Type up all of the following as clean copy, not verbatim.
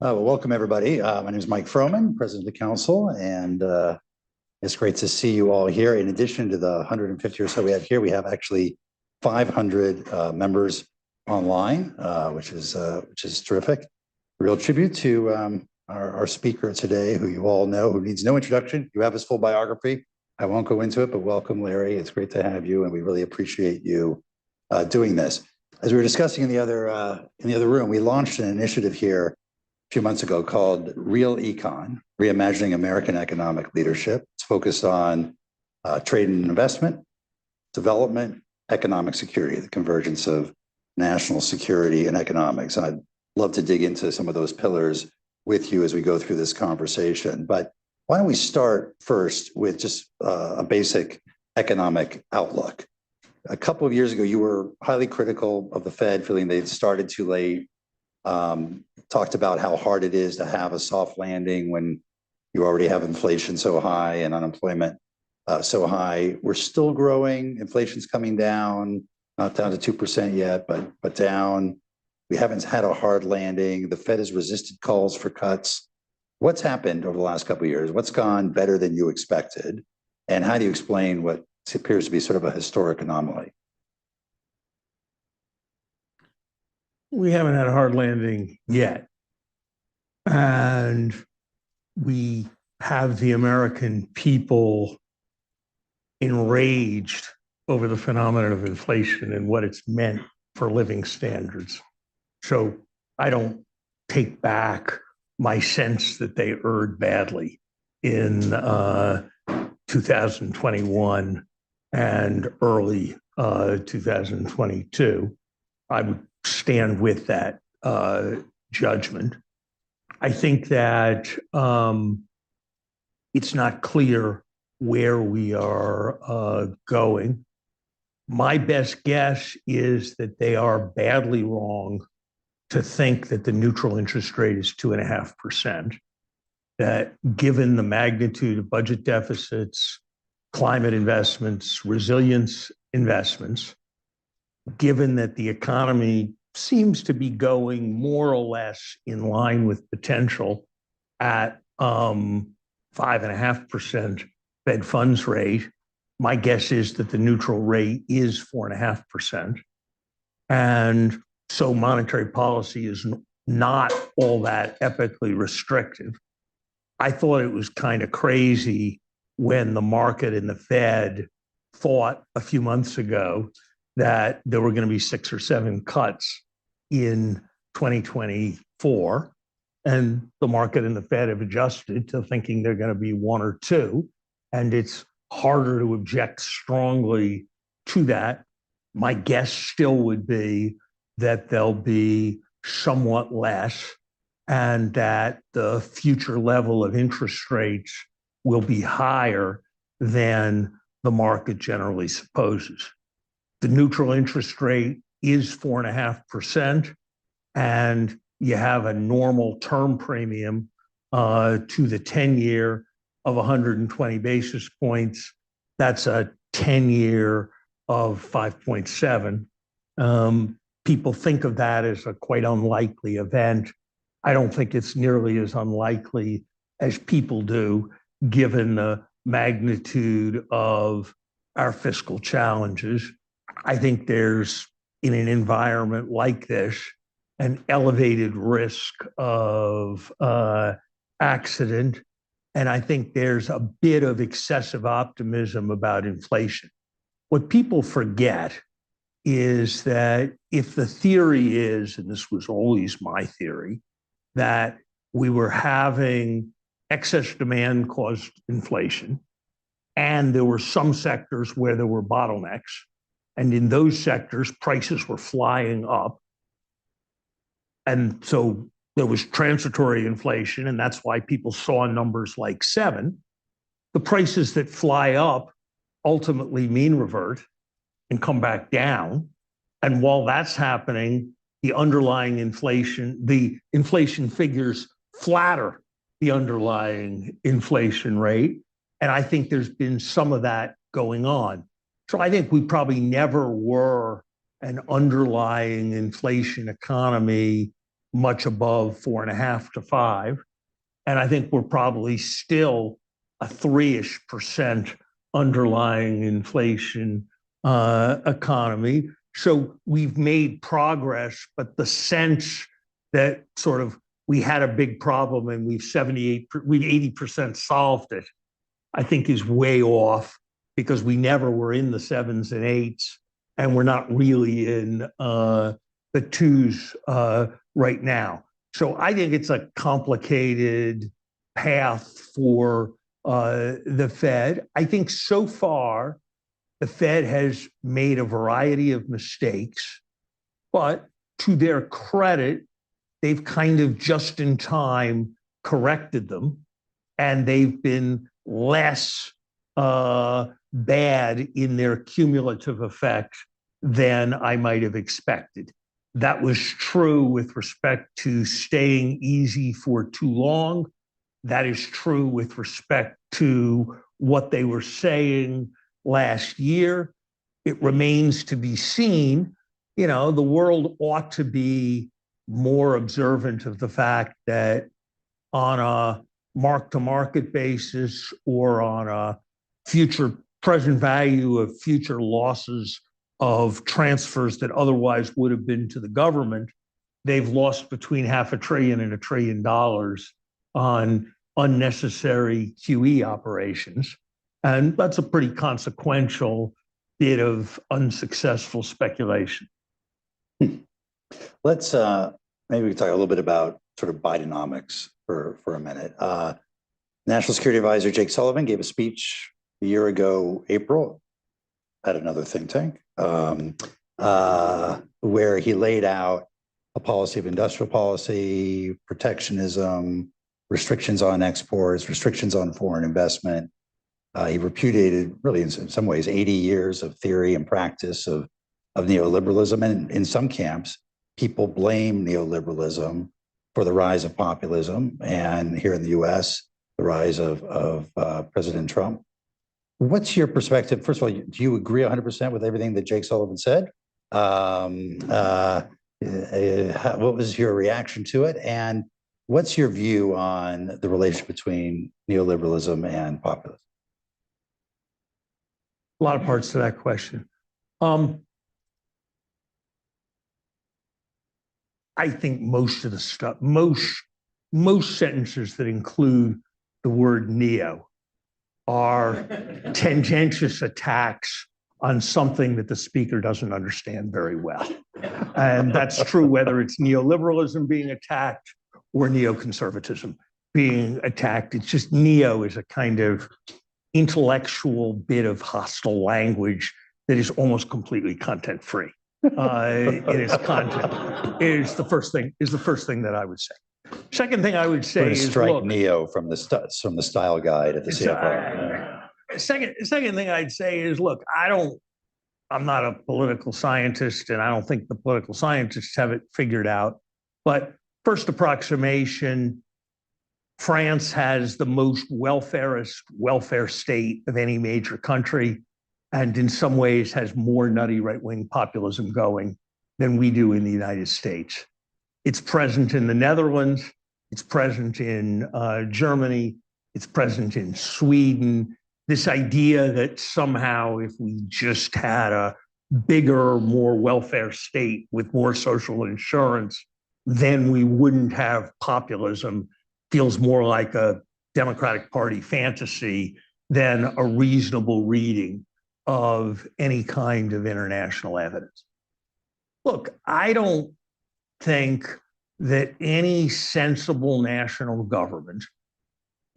Well, welcome everybody. My name is Mike Froman, President of the Council, and it's great to see you all here. In addition to the 150 or so we have here, we have actually 500 members online, which is terrific. A real tribute to our speaker today, who you all know, who needs no introduction. You have his full biography. I won't go into it, but welcome, Larry. It's great to have you, and we really appreciate you doing this. As we were discussing in the other room, we launched an initiative here few months ago called Real Econ, Reimagining American Economic Leadership. It's focused on trade and investment, development, economic security, the convergence of national security and economics. And I'd love to dig into some of those pillars with you as we go through this conversation. But why don't we start first with just a basic economic outlook? A couple of years ago, you were highly critical of the Fed, feeling they'd started too late. Talked about how hard it is to have a soft landing when you already have inflation so high and unemployment so high. We're still growing. Inflation's coming down, not down to 2% yet, but down. We haven't had a hard landing. The Fed has resisted calls for cuts. What's happened over the last couple of years? What's gone better than you expected? And how do you explain what appears to be sort of a historic anomaly? We haven't had a hard landing yet. And we have the American people enraged over the phenomenon of inflation and what it's meant for living standards. So I don't take back my sense that they erred badly in 2021 and early 2022. I would stand with that judgment. I think that it's not clear where we are going. My best guess is that they are badly wrong to think that the neutral interest rate is 2.5%, that given the magnitude of budget deficits, climate investments, resilience investments, given that the economy seems to be going more or less in line with potential at 5.5% Fed funds rate, my guess is that the neutral rate is 4.5%. And so monetary policy is not all that epically restrictive. I thought it was kind of crazy when the market and the Fed thought a few months ago that there were going to be 6 or 7 cuts in 2024. And the market and the Fed have adjusted to thinking they're going to be 1 or 2. And it's harder to object strongly to that. My guess still would be that there'll be somewhat less and that the future level of interest rates will be higher than the market generally supposes. The neutral interest rate is 4.5%, and you have a normal term premium to the 10-year of 120 basis points. That's a 10-year of 5.7. People think of that as a quite unlikely event. I don't think it's nearly as unlikely as people do, given the magnitude of our fiscal challenges. I think there's, in an environment like this, an elevated risk of accident. And I think there's a bit of excessive optimism about inflation. What people forget is that if the theory is, and this was always my theory, that we were having excess demand caused inflation, and there were some sectors where there were bottlenecks, and in those sectors, prices were flying up. And so there was transitory inflation, and that's why people saw numbers like 7. The prices that fly up ultimately mean revert and come back down. And while that's happening, the underlying inflation, the inflation figures flatter the underlying inflation rate. And I think there's been some of that going on. So I think we probably never were an underlying inflation economy much above 4.5 to 5. And I think we're probably still a 3-ish% underlying inflation economy. So we've made progress, but the sense that sort of we had a big problem and we've 80% solved it, I think is way off, because we never were in the 7s and 8s, and we're not really in the 2s right now. So I think it's a complicated path for the Fed. I think so far the Fed has made a variety of mistakes, but to their credit, they've kind of just in time corrected them, and they've been less bad in their cumulative effect than I might have expected. That was true with respect to staying easy for too long. That is true with respect to what they were saying last year. It remains to be seen. You know, the world ought to be more observant of the fact that on a mark-to-market basis or on a future present value of future losses of transfers that otherwise would have been to the government, they've lost between $500 billion and $1 trillion on unnecessary QE operations. And that's a pretty consequential bit of unsuccessful speculation. Let's maybe we can talk a little bit about sort of Bidenomics for a minute. National Security Advisor Jake Sullivan gave a speech a year ago, April, at another think tank, where he laid out a policy of industrial policy, protectionism, restrictions on exports, restrictions on foreign investment. He repudiated, really, in some ways, 80 years of theory and practice of neoliberalism. And in some camps, people blame neoliberalism for the rise of populism, and here in the US, the rise of President Trump. What's your perspective? First of all, do you agree 100% with everything that Jake Sullivan said? What was your reaction to it? And what's your view on the relationship between neoliberalism and populism? A lot of parts to that question. I think most of the stuff, most sentences that include the word neo are tendentious attacks on something that the speaker doesn't understand very well. And that's true whether it's neoliberalism being attacked or neoconservatism being attacked. It's just neo is a kind of intellectual bit of hostile language that is almost completely content-free. It is content. Is the first thing that I would say. Second thing I would say is strike look, neo from the style guide at the CFR. Second thing I'd say is, look, I'm not a political scientist, and I don't think the political scientists have it figured out. But first approximation, France has the most welfare state of any major country, and in some ways has more nutty right-wing populism going than we do in the United States. It's present in the Netherlands, it's present in Germany, it's present in Sweden. This idea that somehow if we just had a bigger, more welfare state with more social insurance, then we wouldn't have populism feels more like a Democratic Party fantasy than a reasonable reading of any kind of international evidence. Look, I don't think that any sensible national government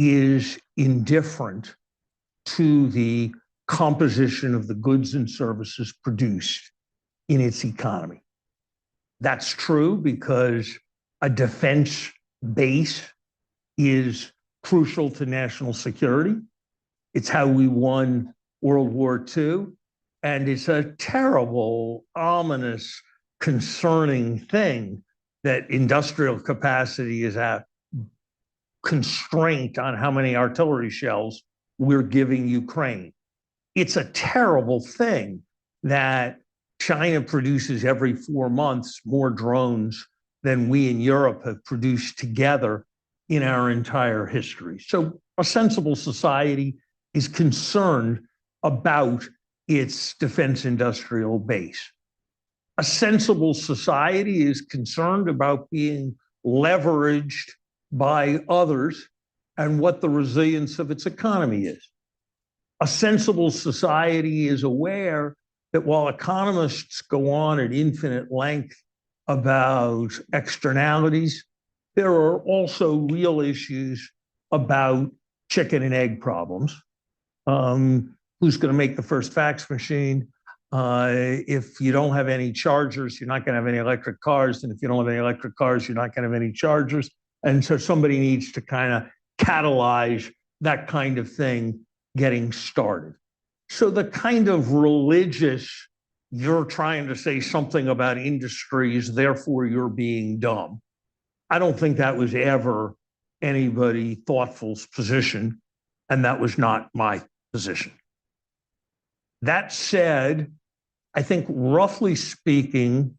is indifferent to the composition of the goods and services produced in its economy. That's true because a defense base is crucial to national security. It's how we won World War II. And it's a terrible, ominous, concerning thing that industrial capacity is a constraint on how many artillery shells we're giving Ukraine. It's a terrible thing that China produces every 4 months more drones than we in Europe have produced together in our entire history. So a sensible society is concerned about its defense industrial base. A sensible society is concerned about being leveraged by others and what the resilience of its economy is. A sensible society is aware that while economists go on at infinite length about externalities, there are also real issues about chicken and egg problems. Who's going to make the first fax machine? If you don't have any chargers, you're not going to have any electric cars. And if you don't have any electric cars, you're not going to have any chargers. And so somebody needs to kind of catalyze that kind of thing getting started. So the kind of religious, you're trying to say something about industries, therefore you're being dumb. I don't think that was ever anybody thoughtful's position, and that was not my position. That said, I think roughly speaking,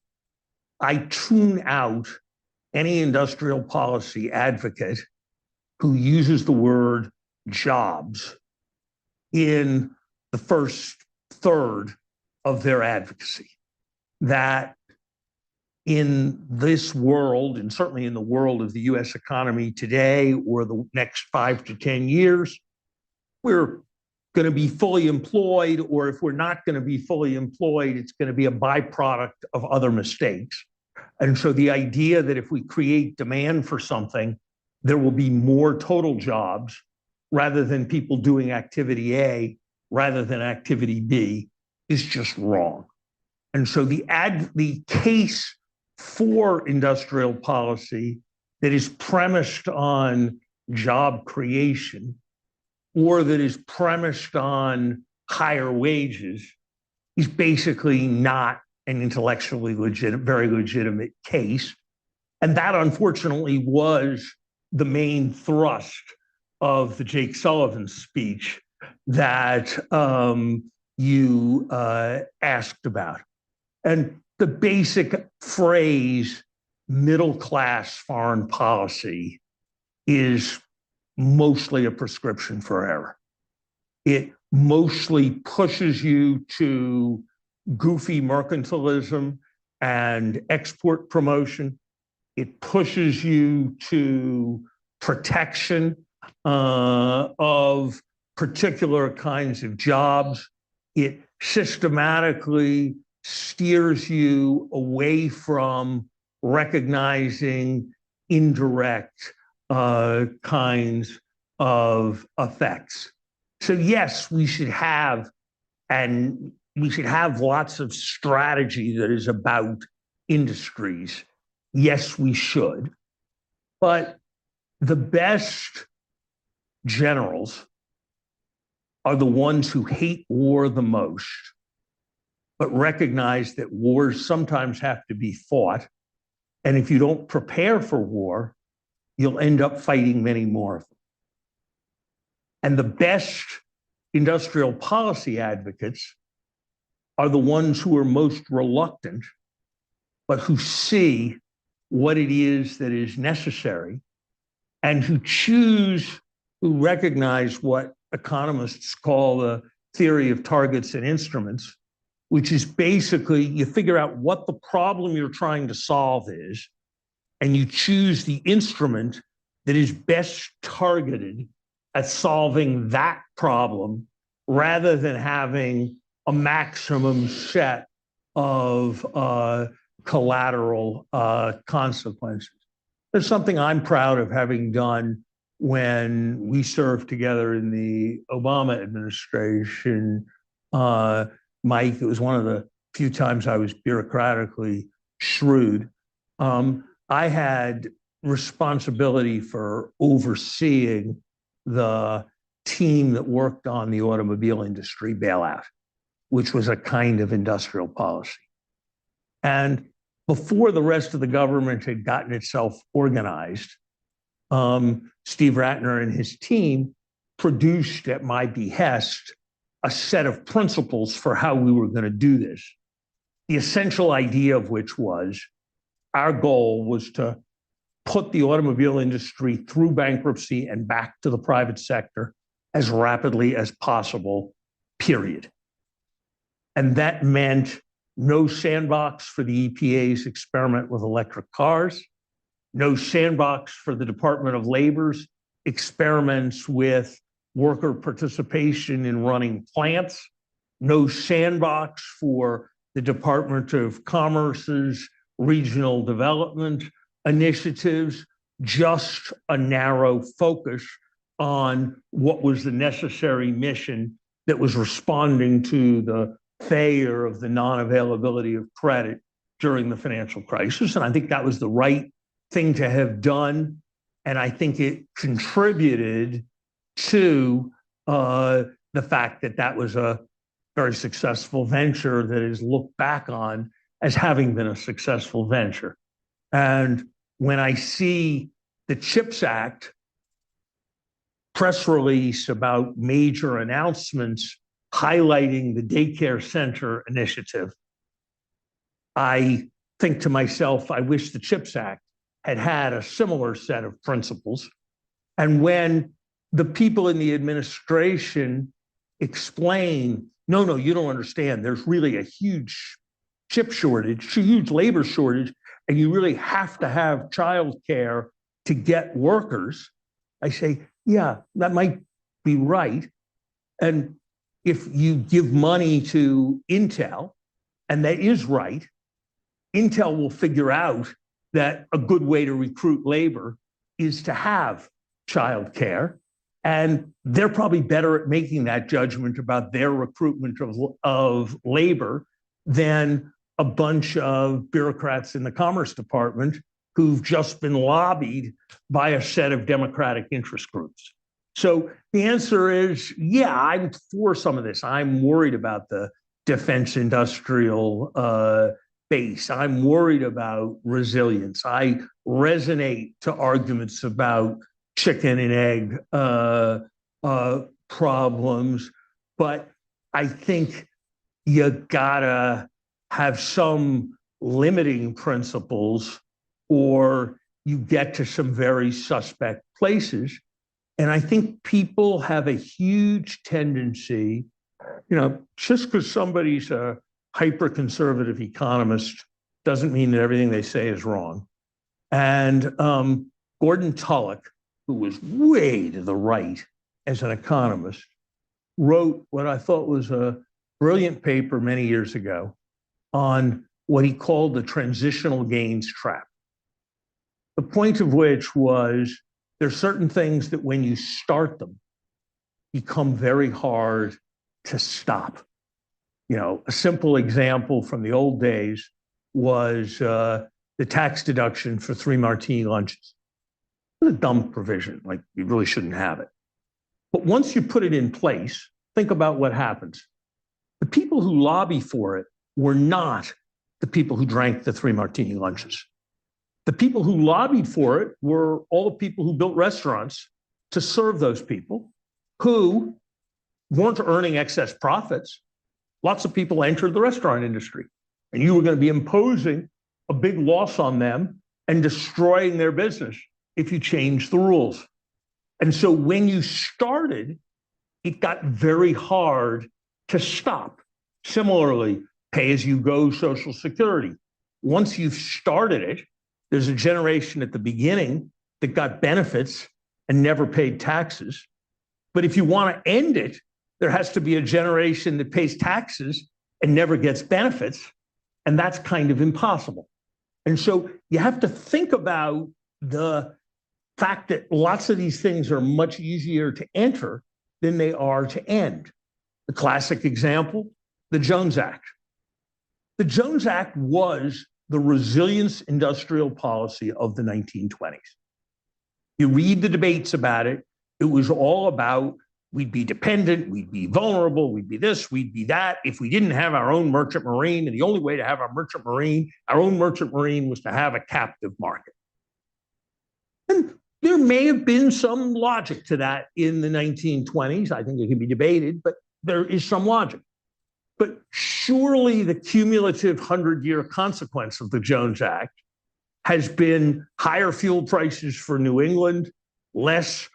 I tune out any industrial policy advocate who uses the word jobs in the first third of their advocacy. That in this world, and certainly in the world of the US economy today or the next 5 to 10 years, we're going to be fully employed, or if we're not going to be fully employed, it's going to be a byproduct of other mistakes. And so the idea that if we create demand for something, there will be more total jobs rather than people doing activity A rather than activity B is just wrong. And so the case for industrial policy that is premised on job creation or that is premised on higher wages is basically not an intellectually very legitimate case. And that unfortunately was the main thrust of the Jake Sullivan speech that you asked about. And the basic phrase, middle-class foreign policy, is mostly a prescription for error. It mostly pushes you to goofy mercantilism and export promotion. It pushes you to protection of particular kinds of jobs. It systematically steers you away from recognizing indirect kinds of effects. So yes, we should have lots of strategy that is about industries. Yes, we should. But the best generals are the ones who hate war the most, but recognize that wars sometimes have to be fought. And if you don't prepare for war, you'll end up fighting many more of them. And the best industrial policy advocates are the ones who are most reluctant, but who see what it is that is necessary and who recognize what economists call the theory of targets and instruments, which is basically you figure out what the problem you're trying to solve is, and you choose the instrument that is best targeted at solving that problem rather than having a maximum set of collateral consequences. There's something I'm proud of having done when we served together in the Obama administration. Mike, it was one of the few times I was bureaucratically shrewd. I had responsibility for overseeing the team that worked on the automobile industry bailout, which was a kind of industrial policy. And before the rest of the government had gotten itself organized, Steve Ratner and his team produced at my behest a set of principles for how we were going to do this. The essential idea of which was, our goal was to put the automobile industry through bankruptcy and back to the private sector as rapidly as possible, period. And that meant no sandbox for the EPA's experiment with electric cars, no sandbox for the Department of Labor's experiments with worker participation in running plants, no sandbox for the Department of Commerce's regional development initiatives, just a narrow focus on what was the necessary mission that was responding to the failure of the non-availability of credit during the financial crisis. And I think that was the right thing to have done. And I think it contributed to the fact that that was a very successful venture that is looked back on as having been a successful venture. And when I see the CHIPS Act press release about major announcements highlighting the daycare center initiative, I think to myself, I wish the CHIPS Act had had a similar set of principles. And when the people in the administration explain, no, you don't understand, there's really a huge chip shortage, a huge labor shortage, and you really have to have childcare to get workers, I say, yeah, that might be right. And if you give money to Intel, and that is right, Intel will figure out that a good way to recruit labor is to have childcare. And they're probably better at making that judgment about their recruitment of labor than a bunch of bureaucrats in the Commerce Department who've just been lobbied by a set of Democratic interest groups. So the answer is, yeah, I'm for some of this. I'm worried about the defense industrial base. I'm worried about resilience. I resonate to arguments about chicken and egg problems, but I think you gotta have some limiting principles or you get to some very suspect places. And I think people have a huge tendency, just because somebody's a hyper-conservative economist doesn't mean that everything they say is wrong. And Gordon Tullock, who was way to the right as an economist, wrote what I thought was a brilliant paper many years ago on what he called the transitional gains trap. The point of which was there's certain things that when you start them, become very hard to stop. A simple example from the old days was the tax deduction for 3 martini lunches. It was a dumb provision, like you really shouldn't have it. But once you put it in place, think about what happens. The people who lobby for it were not the people who drank the 3 martini lunches. The people who lobbied for it were all the people who built restaurants to serve those people who weren't earning excess profits. Lots of people entered the restaurant industry, and you were going to be imposing a big loss on them and destroying their business if you changed the rules. And so when you started, it got very hard to stop. Similarly, pay-as-you-go Social Security. Once you've started it, there's a generation at the beginning that got benefits and never paid taxes. But if you want to end it, there has to be a generation that pays taxes and never gets benefits. And that's kind of impossible. And so you have to think about the fact that lots of these things are much easier to enter than they are to end. The classic example, the Jones Act. The Jones Act was the resilience industrial policy of the 1920s. You read the debates about it, it was all about we'd be dependent, we'd be vulnerable, we'd be this, we'd be that, if we didn't have our own merchant marine. And the only way to have our own merchant marine was to have a captive market. And there may have been some logic to that in the 1920s. I think it can be debated, but there is some logic. But surely the cumulative 100-year consequence of the Jones Act has been higher fuel prices for New England, less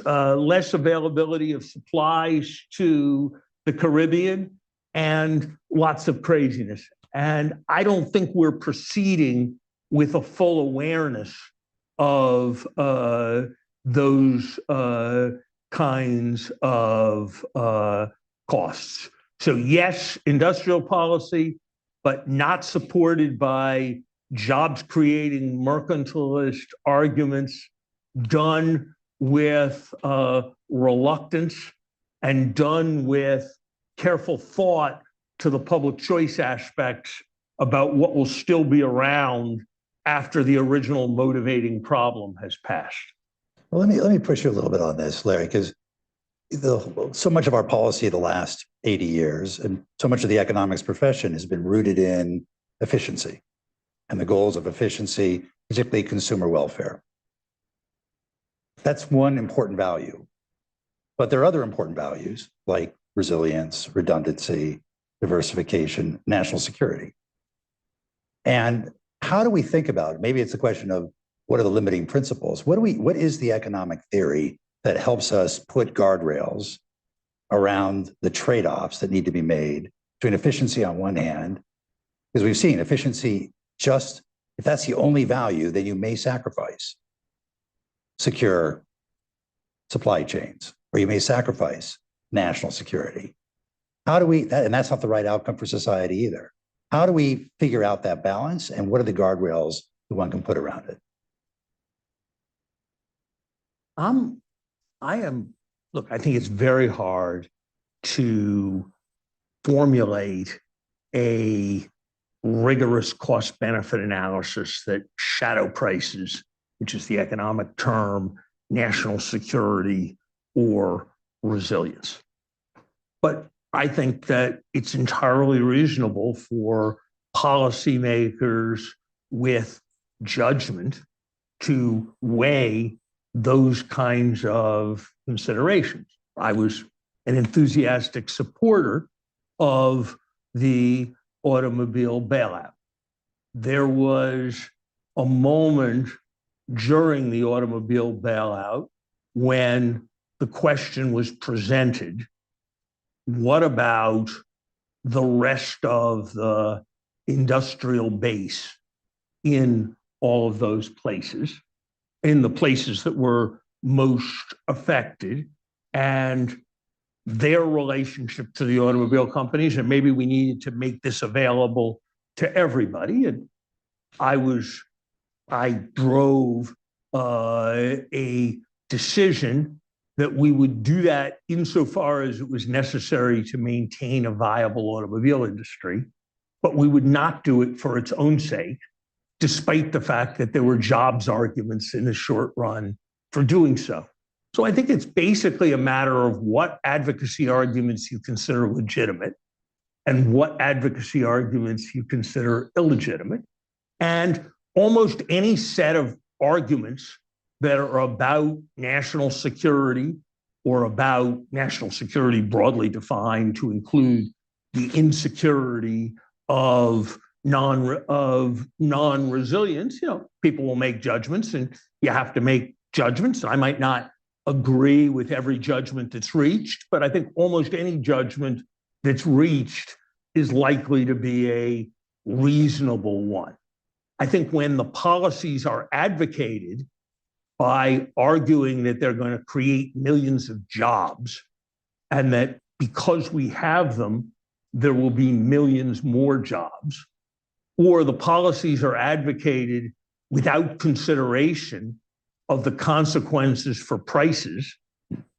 availability of supplies to the Caribbean, and lots of craziness. And I don't think we're proceeding with a full awareness of those kinds of costs. So yes, industrial policy, but not supported by jobs-creating mercantilist arguments, done with reluctance and done with careful thought to the public choice aspects about what will still be around after the original motivating problem has passed. Well, let me push you a little bit on this, Larry, because so much of our policy the last 80 years and so much of the economics profession has been rooted in efficiency and the goals of efficiency, particularly consumer welfare. That's one important value. But there are other important values like resilience, redundancy, diversification, national security. And how do we think about it? Maybe it's a question of what are the limiting principles? What is the economic theory that helps us put guardrails around the trade-offs that need to be made between efficiency on one hand, because we've seen efficiency just, if that's the only value, then you may sacrifice secure supply chains, or you may sacrifice national security. How do we, and that's not the right outcome for society either. How do we figure out that balance, and what are the guardrails that one can put around it? Look, I think it's very hard to formulate a rigorous cost benefit analysis that shadow prices, which is the economic term, national security or resilience. But I think that it's entirely reasonable for policymakers with judgment to weigh those kinds of considerations. I was an enthusiastic supporter of the automobile bailout. There was a moment during the automobile bailout when the question was presented, what about the rest of the industrial base in all of those places, in the places that were most affected, and their relationship to the automobile companies, and maybe we needed to make this available to everybody. And I drove a decision that we would do that insofar as it was necessary to maintain a viable automobile industry, but we would not do it for its own sake, despite the fact that there were jobs arguments in the short run for doing so. So I think it's basically a matter of what advocacy arguments you consider legitimate and what advocacy arguments you consider illegitimate. And almost any set of arguments that are about national security, or about national security broadly defined to include the insecurity of non-resilience, people will make judgments, and you have to make judgments. I might not agree with every judgment that's reached, but I think almost any judgment that's reached is likely to be a reasonable one. I think when the policies are advocated by arguing that they're going to create millions of jobs, and that because we have them, there will be millions more jobs, or the policies are advocated without consideration of the consequences for prices,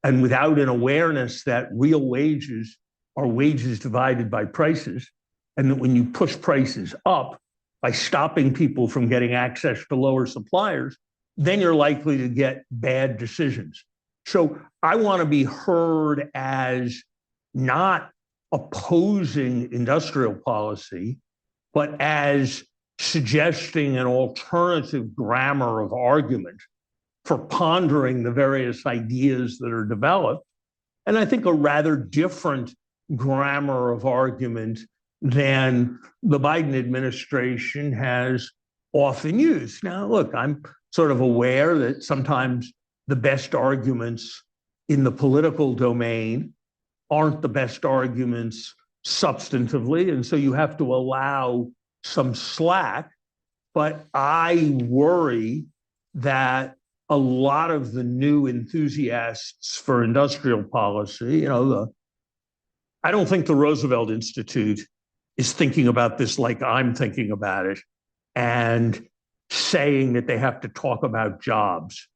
and without an awareness that real wages are wages divided by prices, and that when you push prices up by stopping people from getting access to lower suppliers, then you're likely to get bad decisions. So I want to be heard as not opposing industrial policy, but as suggesting an alternative grammar of argument for pondering the various ideas that are developed. And I think a rather different grammar of argument than the Biden administration has often used. Now, look, I'm sort of aware that sometimes the best arguments in the political domain aren't the best arguments substantively, and so you have to allow some slack. But I worry that a lot of the new enthusiasts for industrial policy, I don't think the Roosevelt Institute is thinking about this like I'm thinking about it and saying that they have to talk about jobs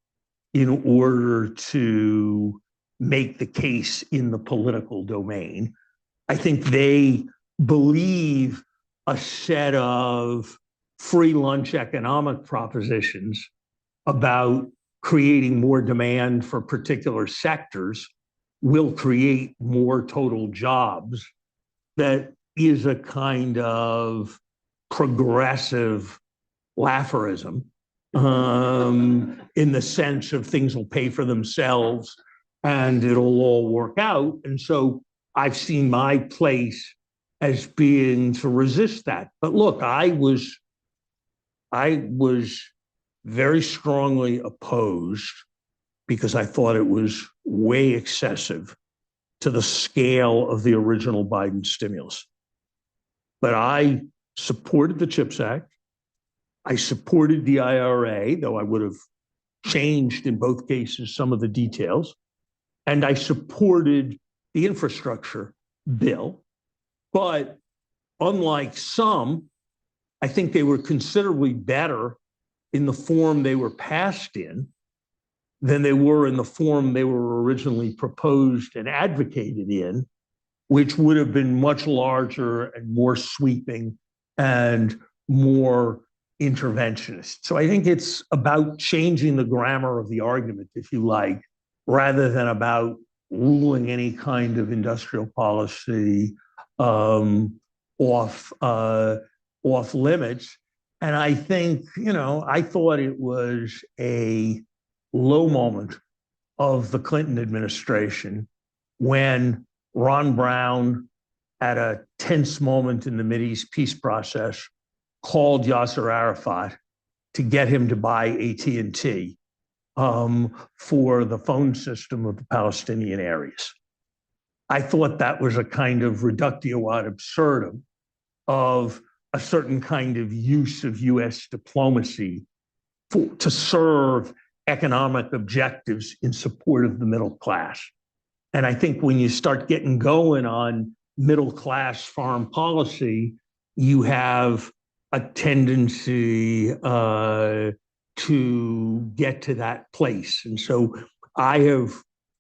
in order to make the case in the political domain. I think they believe a set of free lunch economic propositions about creating more demand for particular sectors will create more total jobs. That is a kind of progressive laugherism, in the sense of things will pay for themselves and it'll all work out. And so I've seen my place as being to resist that. But look, I was very strongly opposed because I thought it was way excessive to the scale of the original Biden stimulus. But I supported the CHIPS Act. I supported the IRA, though I would have changed in both cases some of the details. And I supported the infrastructure bill. But unlike some, I think they were considerably better in the form they were passed in than they were in the form they were originally proposed and advocated in, which would have been much larger and more sweeping and more interventionist. So I think it's about changing the grammar of the argument, if you like, rather than about ruling any kind of industrial policy off limits. And I think, I thought it was a low moment of the Clinton administration when Ron Brown, at a tense moment in the Mideast peace process, called Yasser Arafat to get him to buy AT&T for the phone system of the Palestinian areas. I thought that was a kind of reductio ad absurdum of a certain kind of use of U.S. diplomacy to serve economic objectives in support of the middle class. And I think when you start getting going on middle class foreign policy, you have a tendency to get to that place. And so I have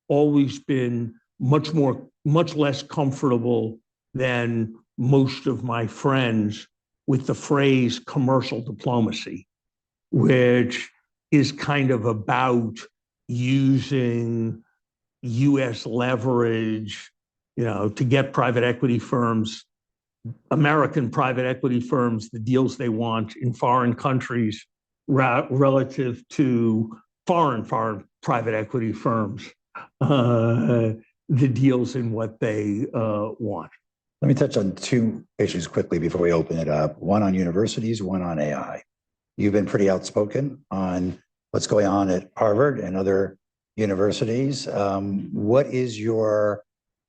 always been much less comfortable than most of my friends with the phrase commercial diplomacy, which is kind of about using U.S. leverage, to get private equity firms, American private equity firms, the deals they want in foreign countries relative to foreign private equity firms, the deals in what they want. Let me touch on two issues quickly before we open it up. One on universities, one on AI. You've been pretty outspoken on what's going on at Harvard and other universities. What is your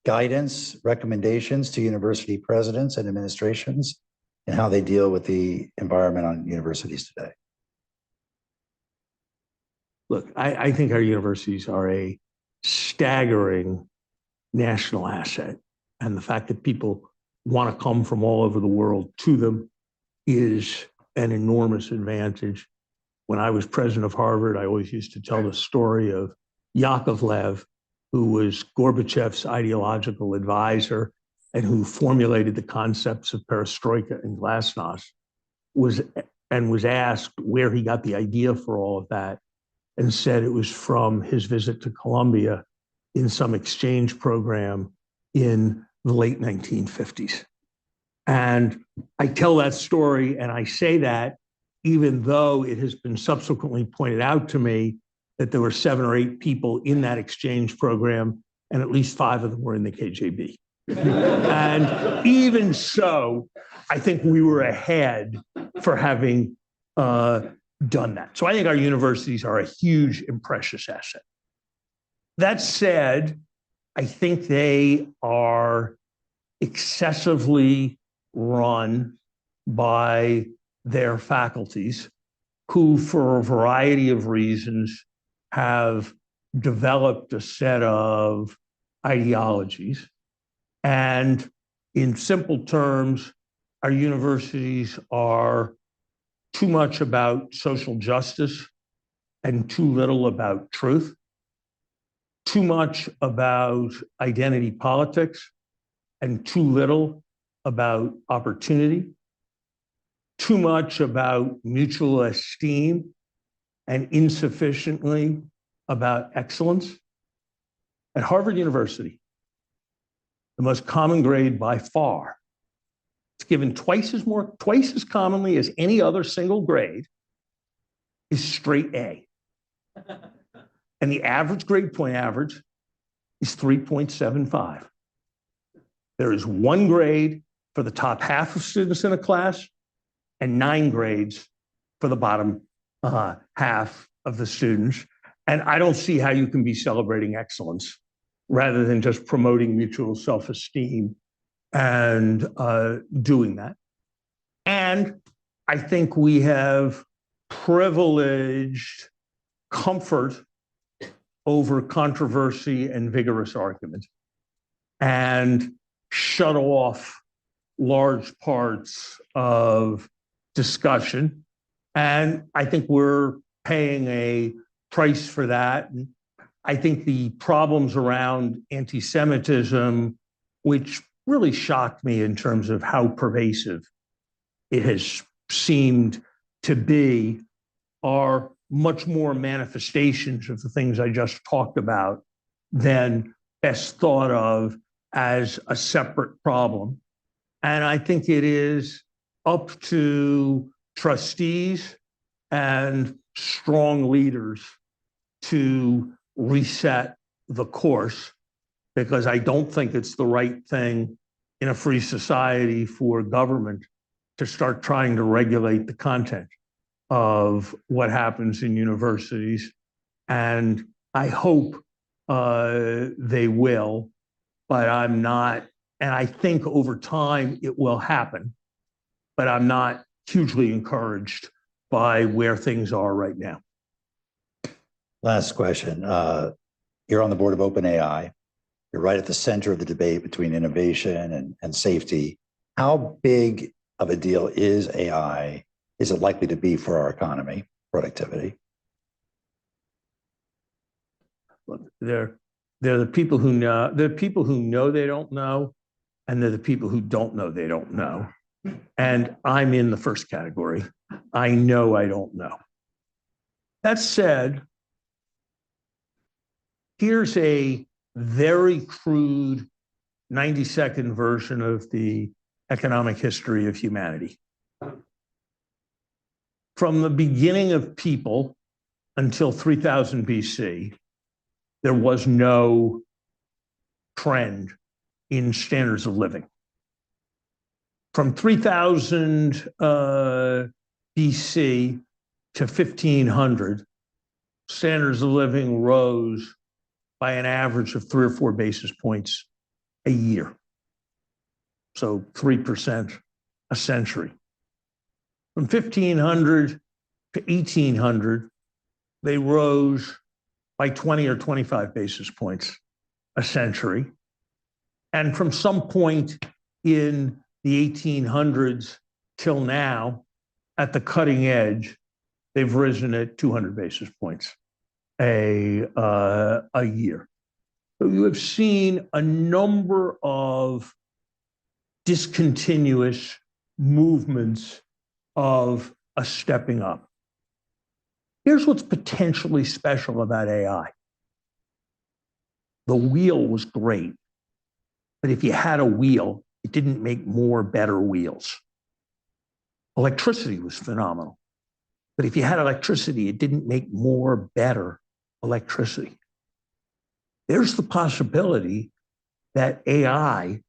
guidance, recommendations to university presidents and administrations and how they deal with the environment on universities today? Look, I think our universities are a staggering national asset. And the fact that people want to come from all over the world to them is an enormous advantage. When I was president of Harvard, I always used to tell the story of Yakovlev, who was Gorbachev's ideological advisor and who formulated the concepts of perestroika and glasnost, was asked where he got the idea for all of that, and said it was from his visit to Columbia in some exchange program in the late 1950s. And I tell that story, and I say that even though it has been subsequently pointed out to me that there were 7 or 8 people in that exchange program, and at least 5 of them were in the KGB. And even so, I think we were ahead for having done that. So I think our universities are a huge and precious asset. That said, I think they are excessively run by their faculties who, for a variety of reasons, have developed a set of ideologies. And in simple terms, our universities are too much about social justice and too little about truth, too much about identity politics and too little about opportunity, too much about mutual esteem and insufficiently about excellence. At Harvard University, the most common grade by far, it's given twice as commonly as any other single grade, is straight A. And the average grade point average is 3.75. There is one grade for the top half of students in a class and 9 grades for the bottom half of the students. And I don't see how you can be celebrating excellence rather than just promoting mutual self-esteem and doing that. And I think we have privileged comfort over controversy and vigorous argument and shut off large parts of discussion. And I think we're paying a price for that. And I think the problems around anti-Semitism, which really shocked me in terms of how pervasive it has seemed to be, are much more manifestations of the things I just talked about than best thought of as a separate problem. And I think it is up to trustees and strong leaders to reset the course, because I don't think it's the right thing in a free society for government to start trying to regulate the content of what happens in universities. And I hope they will, but I'm not, and I think over time it will happen, but I'm not hugely encouraged by where things are right now. Last question. You're on the board of OpenAI. You're right at the center of the debate between innovation and safety. How big of a deal is AI? Is it likely to be for our economy, productivity? They're the people who know. They're people who know they don't know, and they're the people who don't know they don't know. And I'm in the first category. I know I don't know. That said, here's a very crude 90-second version of the economic history of humanity. From the beginning of people until 3000 BC, there was no trend in standards of living. From 3000 BC to 1500, standards of living rose by an average of 3 or 4 basis points a year. So 3% a century. From 1500 to 1800, they rose by 20 or 25 basis points a century. And from some point in the 1800s till now, at the cutting edge, they've risen at 200 basis points a year. So you have seen a number of discontinuous movements of a stepping up. Here's what's potentially special about AI. The wheel was great, but if you had a wheel, it didn't make more better wheels. Electricity was phenomenal, but if you had electricity, it didn't make more better electricity. There's the possibility that AI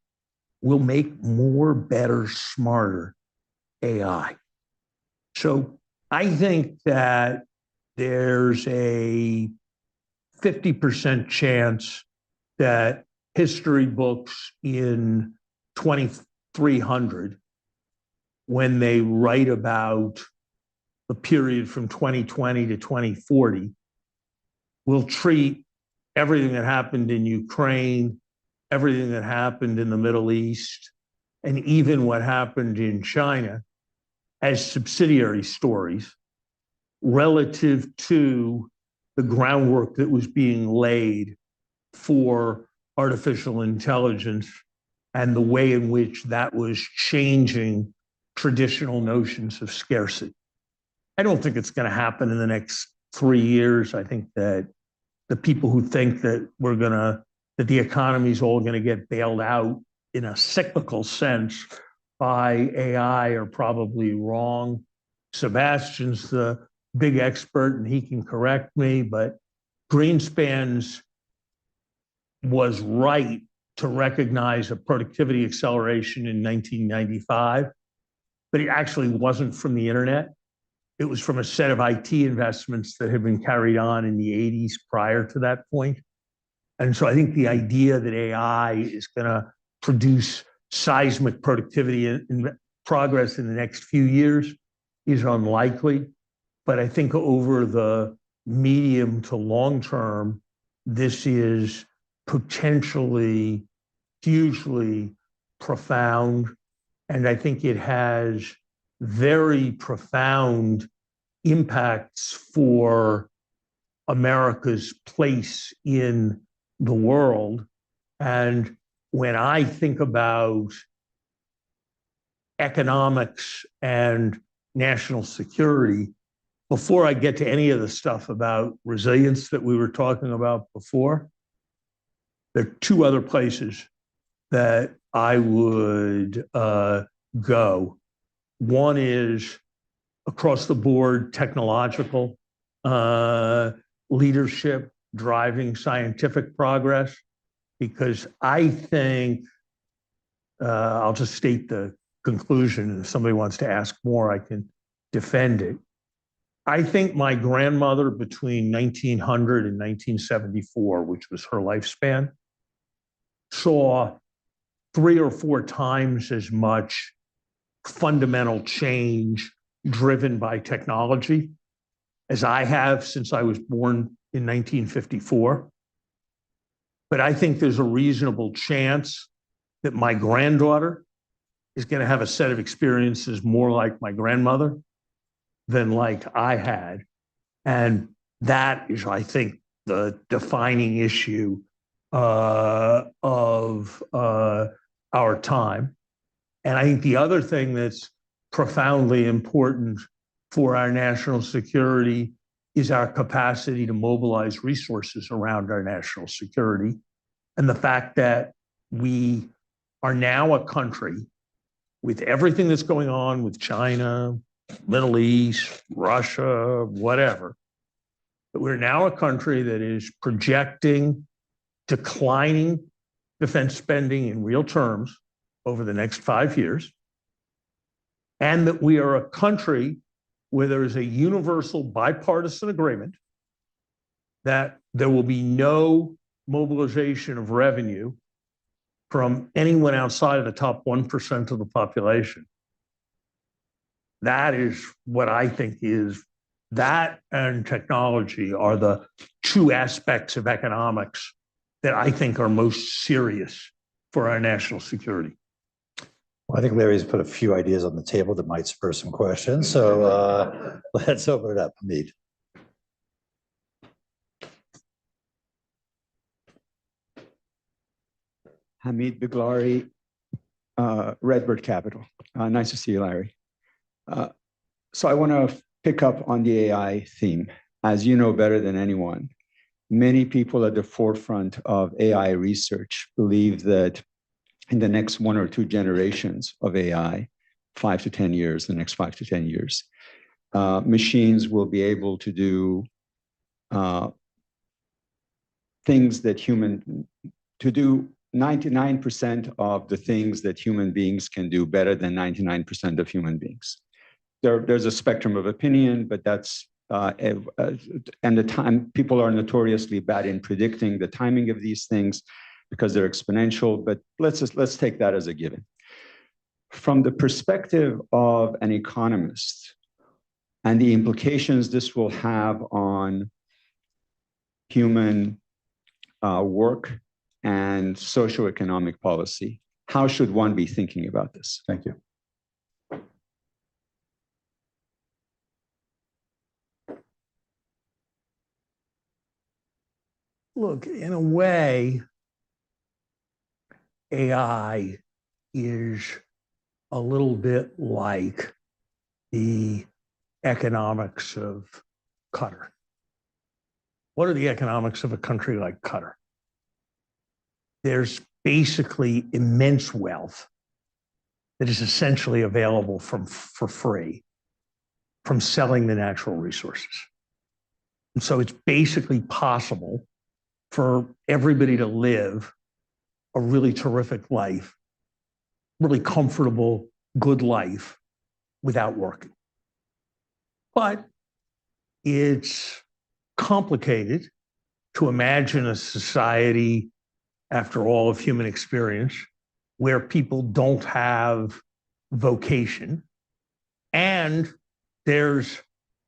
will make more better, smarter AI. So I think that there's a 50% chance that history books in 2300, when they write about the period from 2020 to 2040, will treat everything that happened in Ukraine, everything that happened in the Middle East, and even what happened in China as subsidiary stories relative to the groundwork that was being laid for artificial intelligence and the way in which that was changing traditional notions of scarcity. I don't think it's going to happen in the next 3 years. I think that the people who think that that the economy is all going to get bailed out in a cyclical sense by AI are probably wrong. Sebastian's the big expert and he can correct me, but Greenspan's was right to recognize a productivity acceleration in 1995, but it actually wasn't from the internet. It was from a set of IT investments that had been carried on in the 80s prior to that point. And so I think the idea that AI is going to produce seismic productivity and progress in the next few years is unlikely. But I think over the medium to long term, this is potentially hugely profound. And I think it has very profound impacts for America's place in the world. And when I think about economics and national security, before I get to any of the stuff about resilience that we were talking about before, there are two other places that I would go. One is across the board technological leadership driving scientific progress, because I think, I'll just state the conclusion, and if somebody wants to ask more, I can defend it. I think my grandmother between 1900 and 1974, which was her lifespan, saw 3 or 4 times as much fundamental change driven by technology as I have since I was born in 1954. But I think there's a reasonable chance that my granddaughter is going to have a set of experiences more like my grandmother than like I had. And that is, I think, the defining issue of our time. And I think the other thing that's profoundly important for our national security is our capacity to mobilize resources around our national security. And the fact that we are now a country with everything that's going on with China, Middle East, Russia, whatever, that we're now a country that is projecting declining defense spending in real terms over the next 5 years, and that we are a country where there is a universal bipartisan agreement that there will be no mobilization of revenue from anyone outside of the top 1% of the population. That is what I think is, that and technology are the two aspects of economics that I think are most serious for our national security. Well, I think Larry's put a few ideas on the table that might spur some questions. So let's open it up, Hamid. Hamid Biglari, Redbird Capital. Nice to see you, Larry. So I want to pick up on the AI theme. As you know better than anyone, many people at the forefront of AI research believe that in the next 1 or 2 generations of AI, 5 to 10 years, the next 5 to 10 years, machines will be able to do things that to do 99% of the things that human beings can do better than 99% of human beings. there's a spectrum of opinion, but that's and the time, people are notoriously bad in predicting the timing of these things because they're exponential, but let's take that as a given. From the perspective of an economist and the implications this will have on human work and socioeconomic policy, how should one be thinking about this? Thank you. Look, in a way, AI is a little bit like the economics of Qatar. What are the economics of a country like Qatar? There's basically immense wealth that is essentially available for free from selling the natural resources. And so it's basically possible for everybody to live a really terrific life, really comfortable, good life without working. But it's complicated to imagine a society, after all of human experience, where people don't have vocation. And there's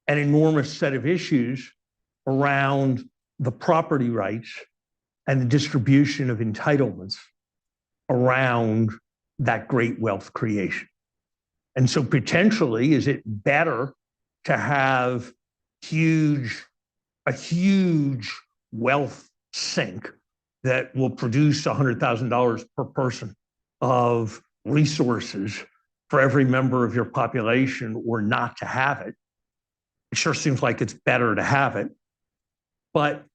an enormous set of issues around the property rights and the distribution of entitlements around that great wealth creation. And so potentially, is it better to have a huge wealth sink that will produce $100,000 per person of resources for every member of your population, or not to have it? It sure seems like it's better to have it. But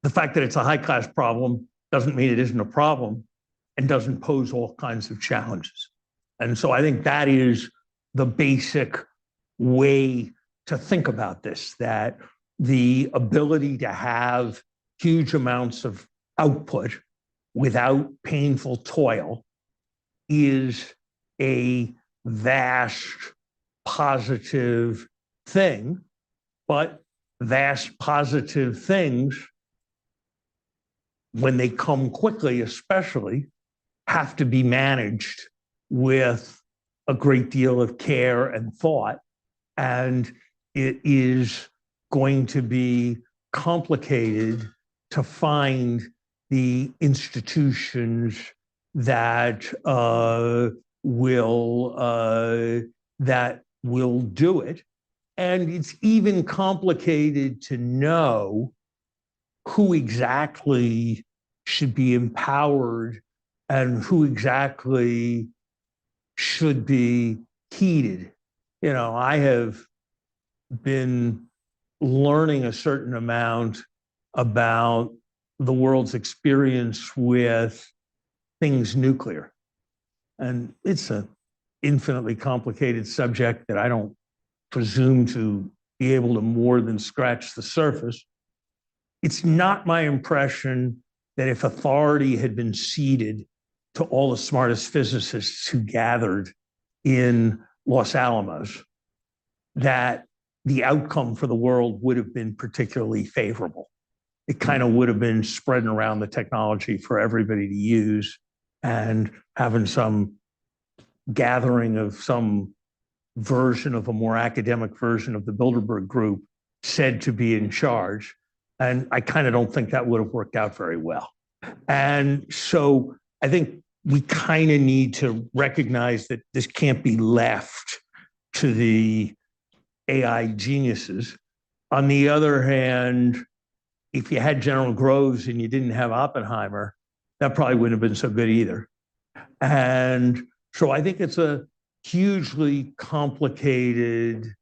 the fact that it's a high-class problem doesn't mean it isn't a problem, and doesn't pose all kinds of challenges. And so I think that is the basic way to think about this, that the ability to have huge amounts of output without painful toil is a vast positive thing, but vast positive things, when they come quickly especially, have to be managed with a great deal of care and thought. And it is going to be complicated to find the institutions that will do it. And it's even complicated to know who exactly should be empowered and who exactly should be heeded. You know, I have been learning a certain amount about the world's experience with things nuclear. And it's an infinitely complicated subject that I don't presume to be able to more than scratch the surface. It's not my impression that if authority had been ceded to all the smartest physicists who gathered in Los Alamos, that the outcome for the world would have been particularly favorable. It kind of would have been spreading around the technology for everybody to use, and having some gathering of some version of a more academic version of the Bilderberg Group said to be in charge. And I kind of don't think that would have worked out very well. And so I think we kind of need to recognize that this can't be left to the AI geniuses. On the other hand, if you had General Groves and you didn't have Oppenheimer, that probably wouldn't have been so good either. And so I think it's a hugely complicated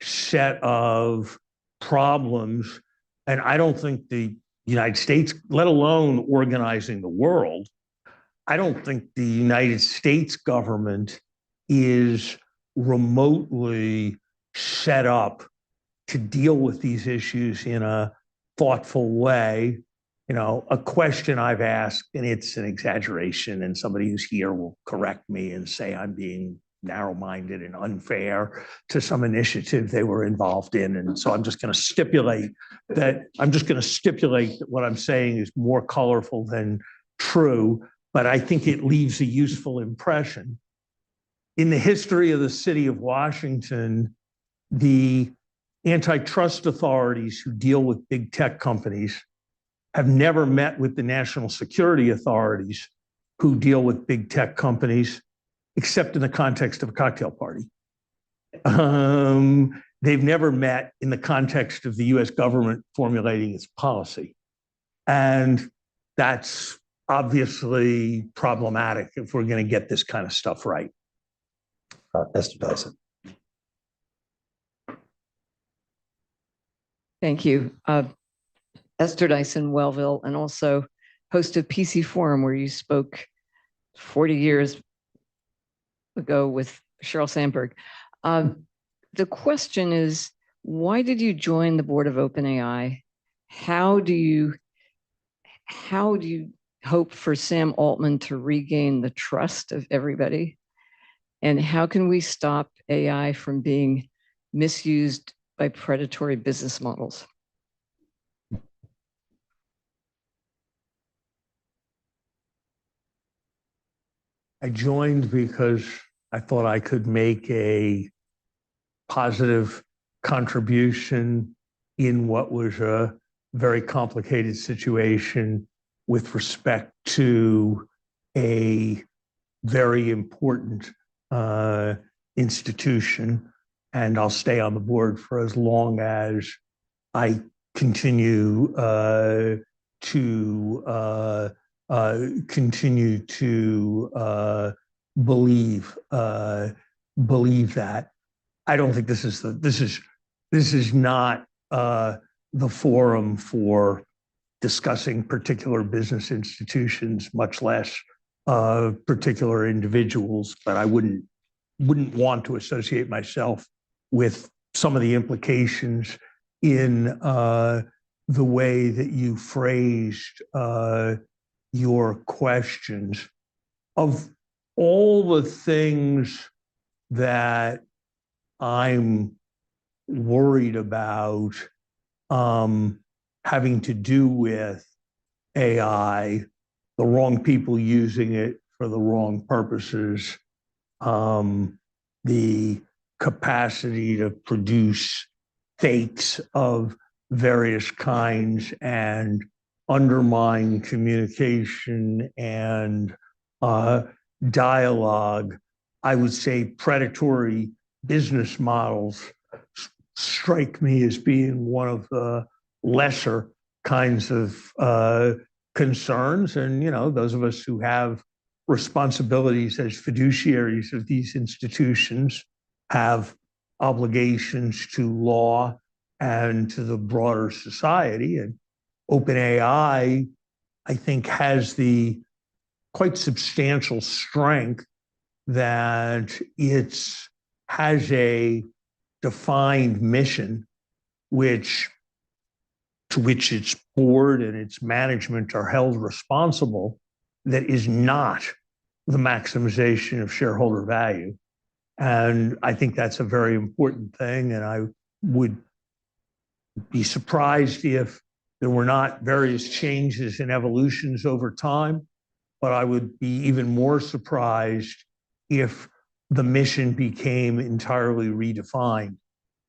set of problems. And I don't think the United States, let alone organizing the world, I don't think the United States government is remotely set up to deal with these issues in a thoughtful way. You know, a question I've asked, and it's an exaggeration, and somebody who's here will correct me and say I'm being narrow-minded and unfair to some initiative they were involved in. And so I'm just going to stipulate that what I'm saying is more colorful than true, but I think it leaves a useful impression. In the history of the city of Washington, the antitrust authorities who deal with big tech companies have never met with the national security authorities who deal with big tech companies, except in the context of a cocktail party. They've never met in the context of the US government formulating its policy. And that's obviously problematic if we're going to get this kind of stuff right. Esther Dyson. Thank you. Esther Dyson, Wellville, and also host of PC Forum, where you spoke 40 years ago with Sheryl Sandberg. The question is, why did you join the board of OpenAI? How do you hope for Sam Altman to regain the trust of everybody? And how can we stop AI from being misused by predatory business models? I joined because I thought I could make a positive contribution in what was a very complicated situation with respect to a very important institution. And I'll stay on the board for as long as I continue to believe that. I don't think this is not the forum for discussing particular business institutions, much less particular individuals. But I wouldn't want to associate myself with some of the implications in the way that you phrased your questions. Of all the things that I'm worried about having to do with AI, the wrong people using it for the wrong purposes, the capacity to produce fakes of various kinds and undermine communication and dialogue, I would say predatory business models strike me as being one of the lesser kinds of concerns. And, you know, those of us who have responsibilities as fiduciaries of these institutions have obligations to law and to the broader society. And OpenAI, I think, has the quite substantial strength that it has a defined mission, to which its board and its management are held responsible, that is not the maximization of shareholder value. And I think that's a very important thing. And I would be surprised if there were not various changes and evolutions over time, but I would be even more surprised if the mission became entirely redefined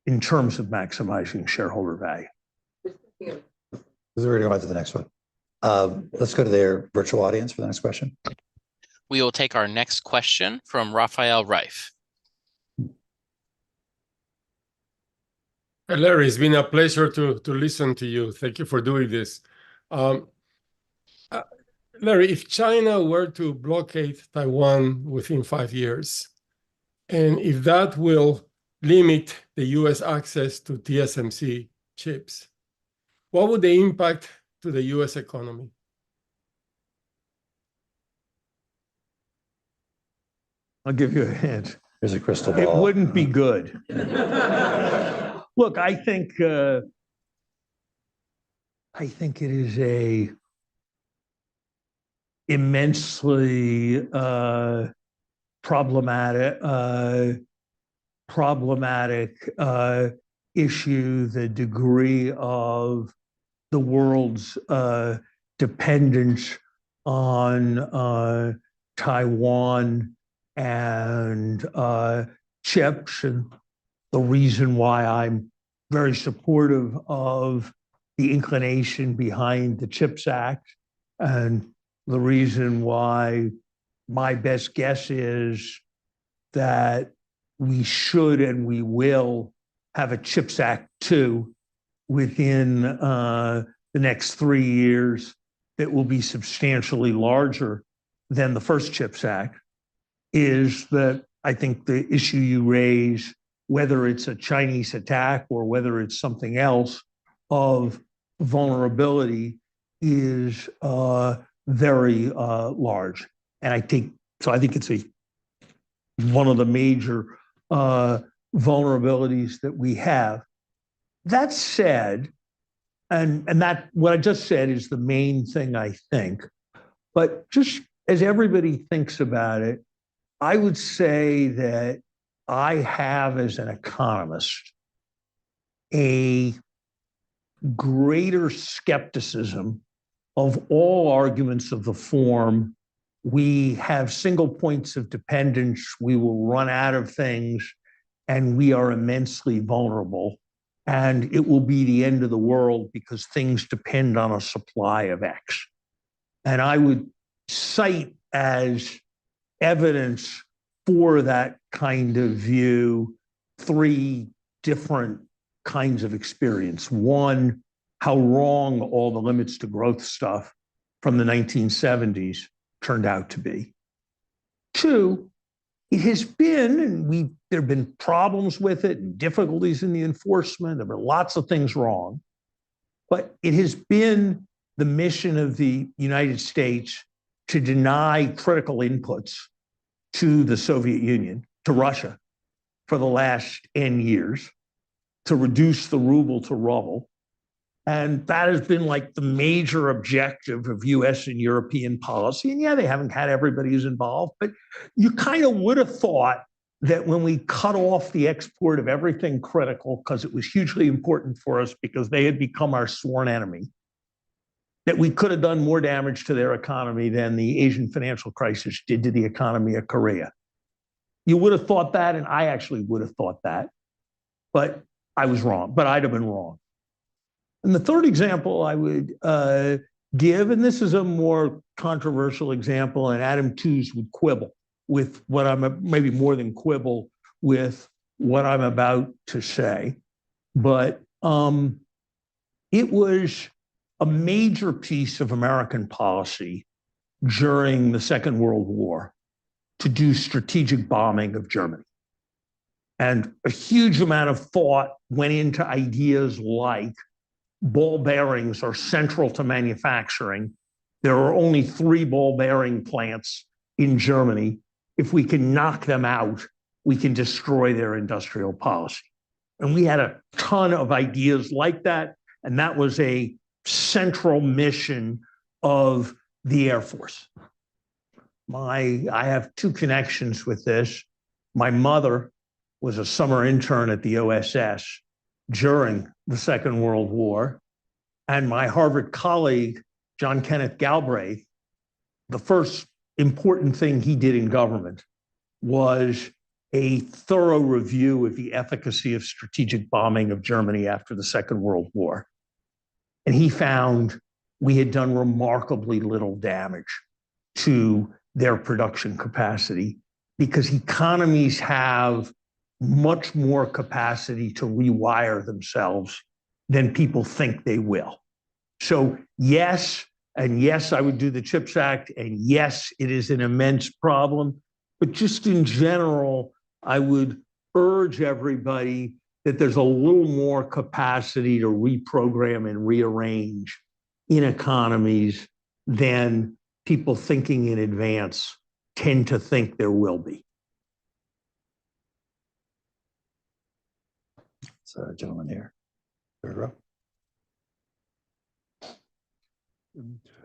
in terms of maximizing shareholder value. We're going to go on to the next one. Let's go to their virtual audience for the next question. We will take our next question from Raphael Reif. Larry, it's been a pleasure to listen to you. Thank you for doing this. Larry, if China were to blockade Taiwan within 5 years, and if that will limit the US access to TSMC chips, what would the impact to the US economy? I'll give you a hint. Here's a crystal ball. It wouldn't be good. Look, I think it is a immensely problematic issue, the degree of the world's dependence on Taiwan and chips, and the reason why I'm very supportive of the inclination behind the CHIPS Act, and the reason why my best guess is that we should and we will have a CHIPS Act 2 within the next 3 years that will be substantially larger than the first CHIPS Act, is that I think the issue you raise, whether it's a Chinese attack or whether it's something else, of vulnerability is very large. And I think it's one of the major vulnerabilities that we have. That said, and that what I just said is the main thing I think, but just as everybody thinks about it, I would say that I have, as an economist, a greater skepticism of all arguments of the form, we have single points of dependence, we will run out of things, and we are immensely vulnerable, and it will be the end of the world because things depend on a supply of X. And I would cite as evidence for that kind of view 3 different kinds of experience. One, how wrong all the limits to growth stuff from the 1970s turned out to be. 2, it has been, and there have been problems with it and difficulties in the enforcement. There were lots of things wrong, but it has been the mission of the United States to deny critical inputs to the Soviet Union, to Russia, for the last N years, to reduce the ruble to ruble. And that has been like the major objective of US and European policy. And yeah, they haven't had everybody who's involved, but you kind of would have thought that when we cut off the export of everything critical, because it was hugely important for us because they had become our sworn enemy, that we could have done more damage to their economy than the Asian financial crisis did to the economy of Korea. You would have thought that, and I actually would have thought that, but I was wrong, but I'd have been wrong. And the third example I would give, and this is a more controversial example, and Adam Tooze would quibble with what I'm, maybe more than quibble with what I'm about to say, but it was a major piece of American policy during the Second World War to do strategic bombing of Germany. And a huge amount of thought went into ideas like ball bearings are central to manufacturing. There are only 3 ball bearing plants in Germany. If we can knock them out, we can destroy their industrial policy. And we had a ton of ideas like that. And that was a central mission of the Air Force. I have 2 connections with this. My mother was a summer intern at the OSS during the Second World War. And my Harvard colleague, John Kenneth Galbraith, the first important thing he did in government was a thorough review of the efficacy of strategic bombing of Germany after the Second World War. And he found we had done remarkably little damage to their production capacity because economies have much more capacity to rewire themselves than people think they will. So yes, and yes, I would do the CHIPS Act, and yes, it is an immense problem. But just in general, I would urge everybody that there's a little more capacity to reprogram and rearrange in economies than people thinking in advance tend to think there will be. So, gentleman here, 3rd row.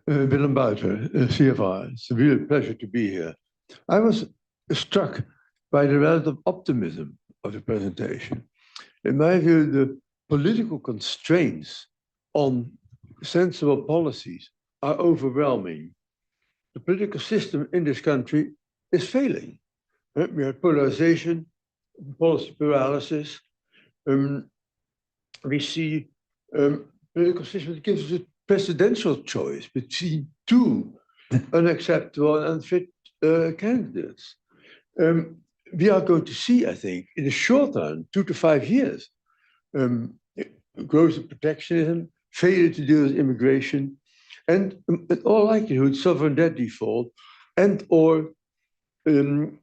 Willem Buiter, CFR. It's a real pleasure to be here. I was struck by the relative optimism of the presentation. In my view, the political constraints on sensible policies are overwhelming. The political system in this country is failing. We have polarization, policy paralysis. We see political system that gives us a presidential choice between two unacceptable and unfit candidates. We are going to see, I think, in the short run, 2 to 5 years, growth of protectionism, failure to deal with immigration, and in all likelihood, sovereign debt default, and or the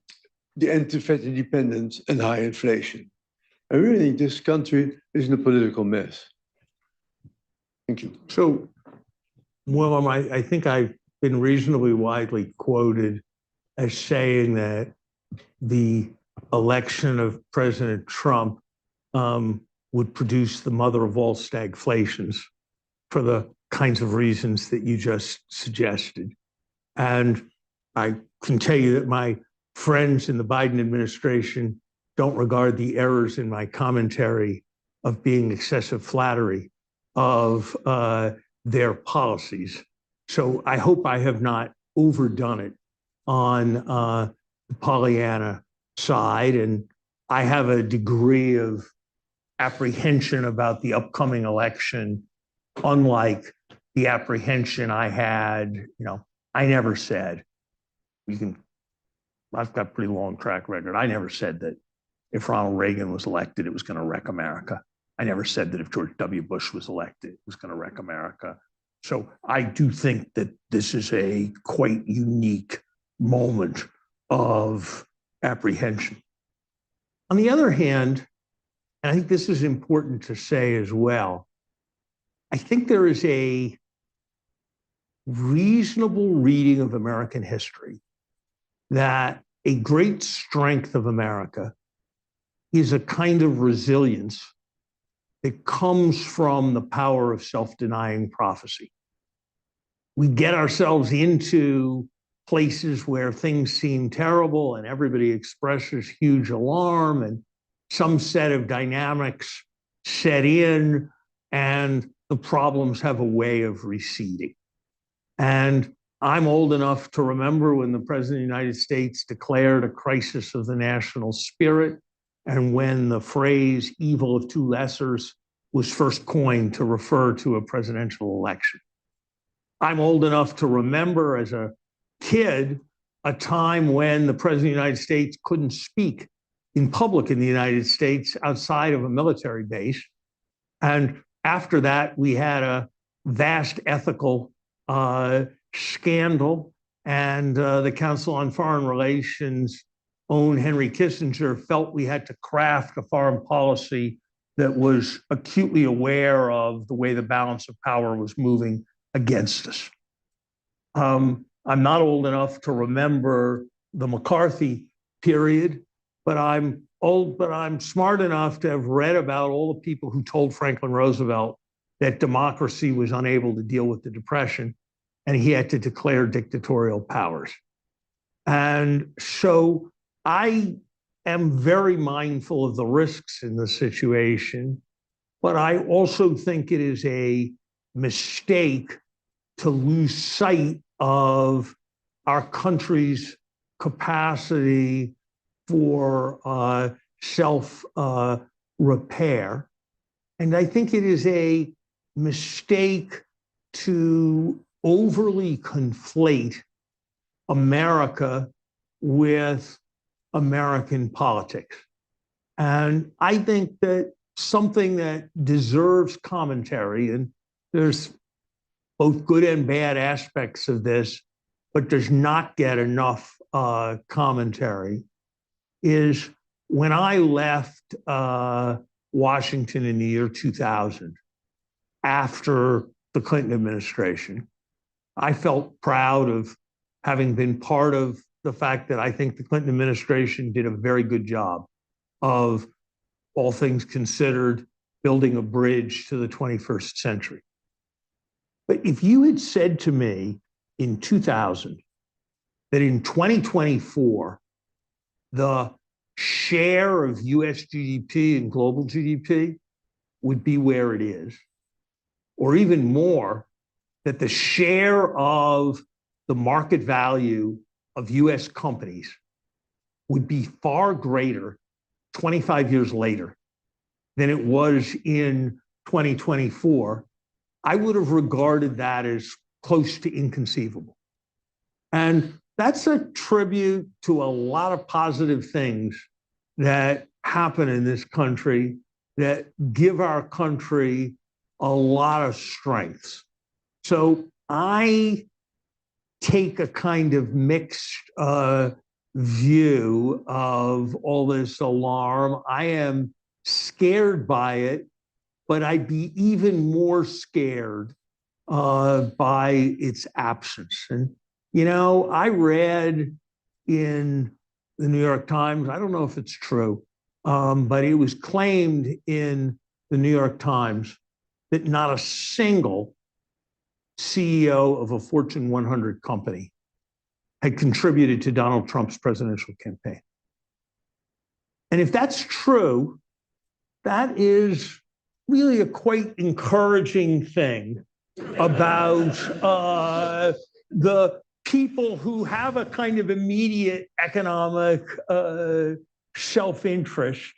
end to federal independence and high inflation. I really think this country is in a political mess. Thank you. So, Willem, I think I've been reasonably widely quoted as saying that the election of President Trump would produce the mother of all stagflations for the kinds of reasons that you just suggested. And I can tell you that my friends in the Biden administration don't regard the errors in my commentary of being excessive flattery of their policies. So I hope I have not overdone it on the Pollyanna side. And I have a degree of apprehension about the upcoming election, unlike the apprehension I had, I never said, I've got a pretty long track record. I never said that if Ronald Reagan was elected, it was going to wreck America. I never said that if George W. Bush was elected, it was going to wreck America. So I do think that this is a quite unique moment of apprehension. On the other hand, and I think this is important to say as well, I think there is a reasonable reading of American history that a great strength of America is a kind of resilience that comes from the power of self-denying prophecy. We get ourselves into places where things seem terrible and everybody expresses huge alarm and some set of dynamics set in and the problems have a way of receding. And I'm old enough to remember when the President of the United States declared a crisis of the national spirit and when the phrase evil of two lessers was first coined to refer to a presidential election. I'm old enough to remember as a kid a time when the President of the United States couldn't speak in public in the United States outside of a military base. And after that, we had a vast ethical scandal, and the Council on Foreign Relations' own Henry Kissinger felt we had to craft a foreign policy that was acutely aware of the way the balance of power was moving against us. I'm not old enough to remember the McCarthy period, but I'm smart enough to have read about all the people who told Franklin Roosevelt that democracy was unable to deal with the Depression and he had to declare dictatorial powers. And so I am very mindful of the risks in the situation, but I also think it is a mistake to lose sight of our country's capacity for self-repair. And I think it is a mistake to overly conflate America with American politics. And I think that something that deserves commentary, and there's both good and bad aspects of this, but does not get enough commentary, is when I left Washington in the year 2000, after the Clinton administration, I felt proud of having been part of the fact that I think the Clinton administration did a very good job of, all things considered, building a bridge to the 21st century. But if you had said to me in 2000 that in 2024, the share of US GDP and global GDP would be where it is, or even more, that the share of the market value of US companies would be far greater 25 years later than it was in 2024, I would have regarded that as close to inconceivable. And that's a tribute to a lot of positive things that happen in this country that give our country a lot of strengths. So I take a kind of mixed view of all this alarm. I am scared by it, but I'd be even more scared by its absence. And, you know, I read in the New York Times, I don't know if it's true, but it was claimed in the New York Times that not a single CEO of a Fortune 100 company had contributed to Donald Trump's presidential campaign. And if that's true, that is really a quite encouraging thing about the people who have a kind of immediate economic self-interest.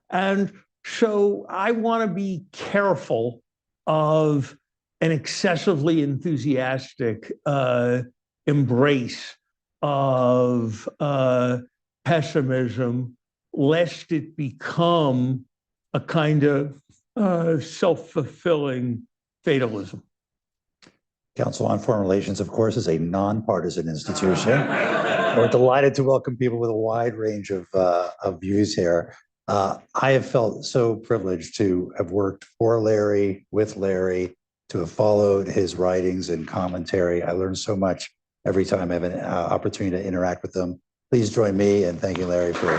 And so I want to be careful of an excessively enthusiastic embrace of pessimism, lest it become a kind of self-fulfilling fatalism. Council on Foreign Relations, of course, is a nonpartisan institution. We're delighted to welcome people with a wide range of views here. I have felt so privileged to have worked for Larry, with Larry, to have followed his writings and commentary. I learned so much every time I have an opportunity to interact with them. Please join me in thanking Larry for